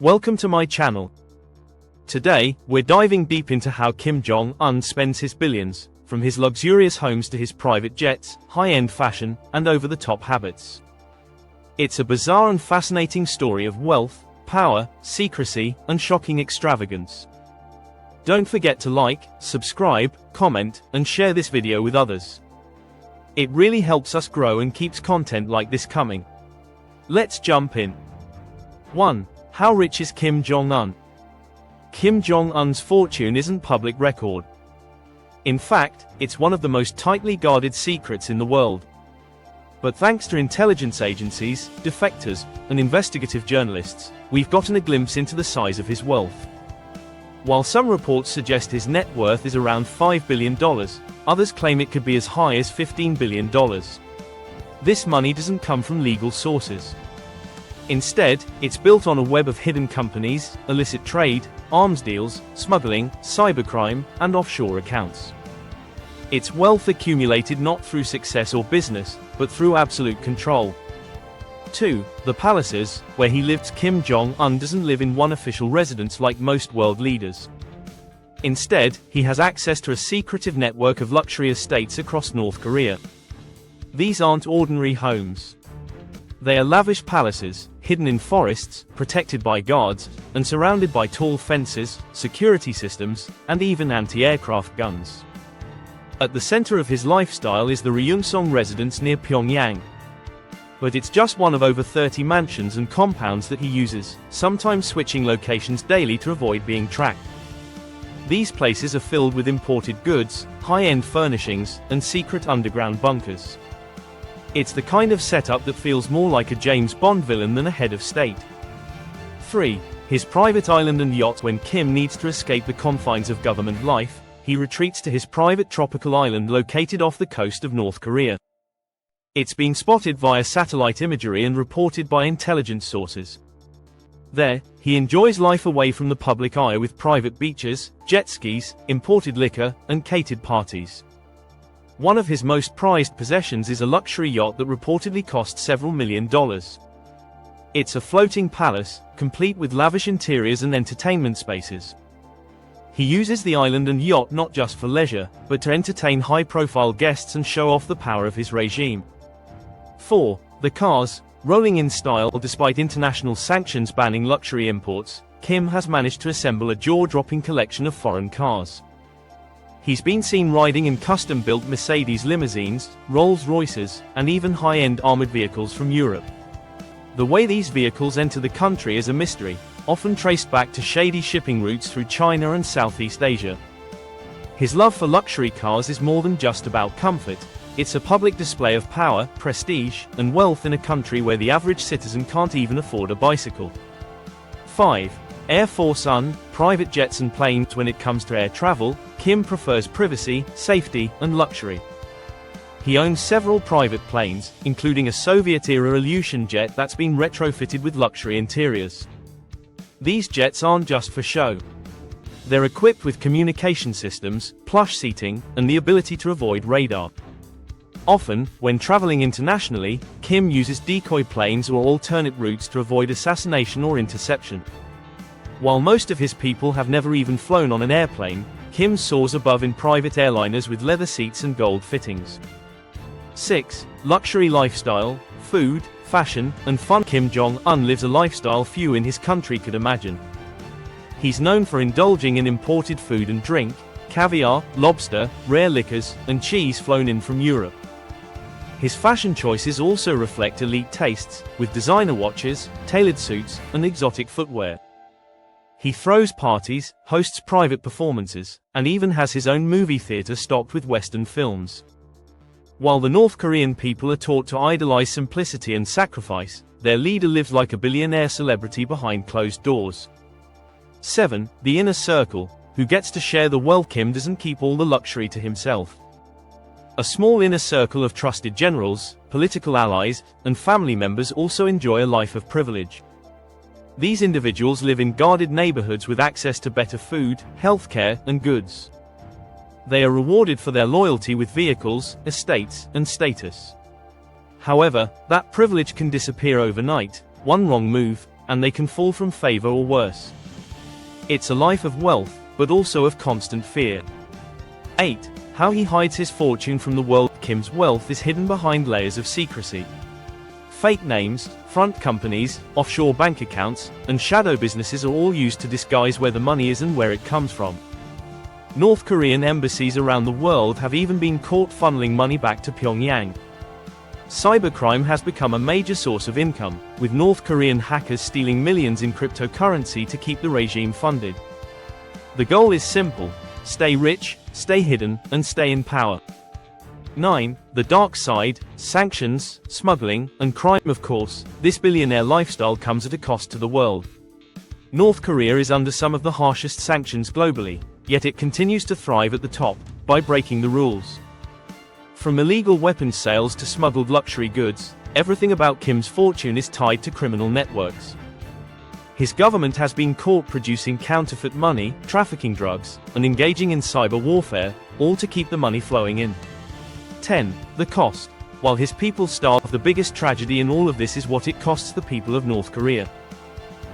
Welcome to my channel. Today, we're diving deep into how Kim Jong Un spends his billions, from his luxurious homes to his private jets, high-end fashion, and over-the-top habits. It's a bizarre and fascinating story of wealth, power, secrecy, and shocking extravagance. Don't forget to like, subscribe, comment, and share this video with others. It really helps us grow and keeps content like this coming. Let's jump in. 1. How rich is Kim Jong Un? Kim Jong Un's fortune isn't public record. In fact, it's one of the most tightly guarded secrets in the world. But thanks to intelligence agencies, defectors, and investigative journalists, we've gotten a glimpse into the size of his wealth. While some reports suggest his net worth is around $5 billion, others claim it could be as high as $15 billion. This money doesn't come from legal sources. Instead, it's built on a web of hidden companies, illicit trade, arms deals, smuggling, cybercrime, and offshore accounts. It's wealth accumulated not through success or business, but through absolute control. 2. The palaces, where he lives. Kim Jong Un doesn't live in one official residence like most world leaders. Instead, he has access to a secretive network of luxury estates across North Korea. These aren't ordinary homes. They are lavish palaces, hidden in forests, protected by guards, and surrounded by tall fences, security systems, and even anti-aircraft guns. At the center of his lifestyle is the Ryungsong residence near Pyongyang. But it's just one of over 30 mansions and compounds that he uses, sometimes switching locations daily to avoid being tracked. These places are filled with imported goods, high-end furnishings, and secret underground bunkers. It's the kind of setup that feels more like a James Bond villain than a head of state. 3. His private island and yacht. When Kim needs to escape the confines of government life, he retreats to his private tropical island located off the coast of North Korea. It's been spotted via satellite imagery and reported by intelligence sources. There, he enjoys life away from the public eye with private beaches, jet skis, imported liquor, and catered parties. One of his most prized possessions is a luxury yacht that reportedly cost several $1 million. It's a floating palace, complete with lavish interiors and entertainment spaces. He uses the island and yacht not just for leisure, but to entertain high-profile guests and show off the power of his regime. 4. The cars. Rolling in style. Despite international sanctions banning luxury imports, Kim has managed to assemble a jaw-dropping collection of foreign cars. He's been seen riding in custom-built Mercedes limousines, Rolls-Royces, and even high-end armored vehicles from Europe. The way these vehicles enter the country is a mystery, often traced back to shady shipping routes through China and Southeast Asia. His love for luxury cars is more than just about comfort. It's a public display of power, prestige, and wealth in a country where the average citizen can't even afford a bicycle. 5. Air Force One, private jets and planes. When it comes to air travel, Kim prefers privacy, safety, and luxury. He owns several private planes, including a Soviet-era Ilyushin jet that's been retrofitted with luxury interiors. These jets aren't just for show. They're equipped with communication systems, plush seating, and the ability to avoid radar. Often, when traveling internationally, Kim uses decoy planes or alternate routes to avoid assassination or interception. While most of his people have never even flown on an airplane, Kim soars above in private airliners with leather seats and gold fittings. 6. Luxury lifestyle, food, fashion, and fun. Kim Jong Un lives a lifestyle few in his country could imagine. He's known for indulging in imported food and drink, caviar, lobster, rare liquors, and cheese flown in from Europe. His fashion choices also reflect elite tastes, with designer watches, tailored suits, and exotic footwear. He throws parties, hosts private performances, and even has his own movie theater stocked with Western films. While the North Korean people are taught to idolize simplicity and sacrifice, their leader lives like a billionaire celebrity behind closed doors. 7. The inner circle, who gets to share the wealth. Kim doesn't keep all the luxury to himself. A small inner circle of trusted generals, political allies, and family members also enjoy a life of privilege. These individuals live in guarded neighborhoods with access to better food, healthcare, and goods. They are rewarded for their loyalty with vehicles, estates, and status. However, that privilege can disappear overnight. One wrong move, and they can fall from favor or worse. It's a life of wealth, but also of constant fear. 8. How he hides his fortune from the world. Kim's wealth is hidden behind layers of secrecy. Fake names, front companies, offshore bank accounts, and shadow businesses are all used to disguise where the money is and where it comes from. North Korean embassies around the world have even been caught funneling money back to Pyongyang. Cybercrime has become a major source of income, with North Korean hackers stealing millions in cryptocurrency to keep the regime funded. The goal is simple: stay rich, stay hidden, and stay in power. 9. The dark side, sanctions, smuggling, and crime. Of course, this billionaire lifestyle comes at a cost to the world. North Korea is under some of the harshest sanctions globally, yet it continues to thrive at the top, by breaking the rules. From illegal weapons sales to smuggled luxury goods, everything about Kim's fortune is tied to criminal networks. His government has been caught producing counterfeit money, trafficking drugs, and engaging in cyber warfare, all to keep the money flowing in. 10. The cost. While his people starve, the biggest tragedy in all of this is what it costs the people of North Korea.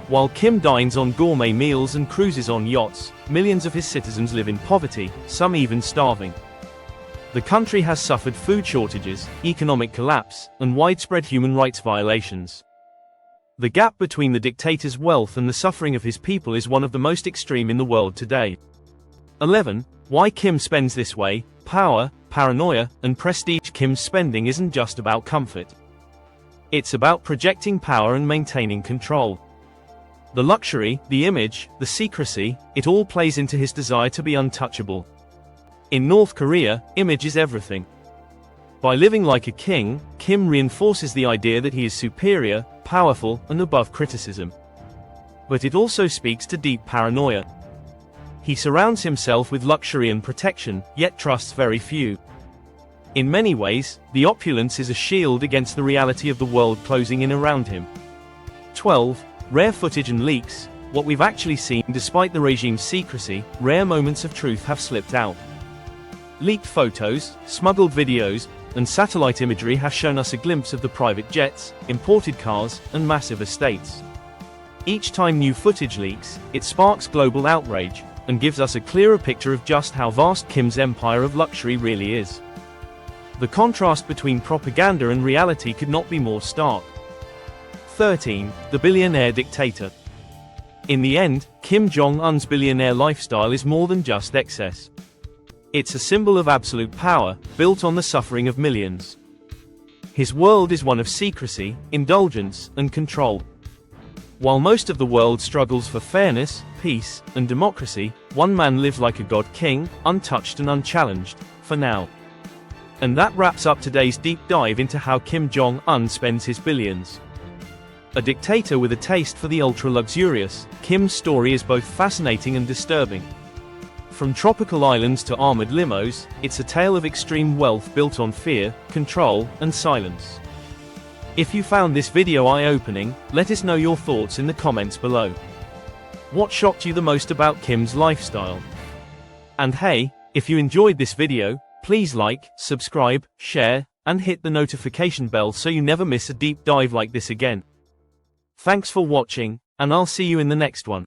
While Kim dines on gourmet meals and cruises on yachts, millions of his citizens live in poverty, some even starving. The country has suffered food shortages, economic collapse, and widespread human rights violations. The gap between the dictator's wealth and the suffering of his people is one of the most extreme in the world today. 11. Why Kim spends this way. Power, paranoia, and prestige. Kim's spending isn't just about comfort. It's about projecting power and maintaining control. The luxury, the image, the secrecy, it all plays into his desire to be untouchable. In North Korea, image is everything. By living like a king, Kim reinforces the idea that he is superior, powerful, and above criticism. But it also speaks to deep paranoia. He surrounds himself with luxury and protection, yet trusts very few. In many ways, the opulence is a shield against the reality of the world closing in around him. 12. Rare footage and leaks. What we've actually seen. Despite the regime's secrecy, rare moments of truth have slipped out. Leaked photos, smuggled videos, and satellite imagery have shown us a glimpse of the private jets, imported cars, and massive estates. Each time new footage leaks, it sparks global outrage, and gives us a clearer picture of just how vast Kim's empire of luxury really is. The contrast between propaganda and reality could not be more stark. 13. The billionaire dictator. In the end, Kim Jong Un's billionaire lifestyle is more than just excess. It's a symbol of absolute power, built on the suffering of millions. His world is one of secrecy, indulgence, and control. While most of the world struggles for fairness, peace, and democracy, one man lives like a god-king, untouched and unchallenged, for now. And that wraps up today's deep dive into how Kim Jong Un spends his billions. A dictator with a taste for the ultra-luxurious, Kim's story is both fascinating and disturbing. From tropical islands to armored limos, it's a tale of extreme wealth built on fear, control, and silence. If you found this video eye-opening, let us know your thoughts in the comments below. What shocked you the most about Kim's lifestyle? And hey, if you enjoyed this video, please like, subscribe, share, and hit the notification bell so you never miss a deep dive like this again. Thanks for watching, and I'll see you in the next one.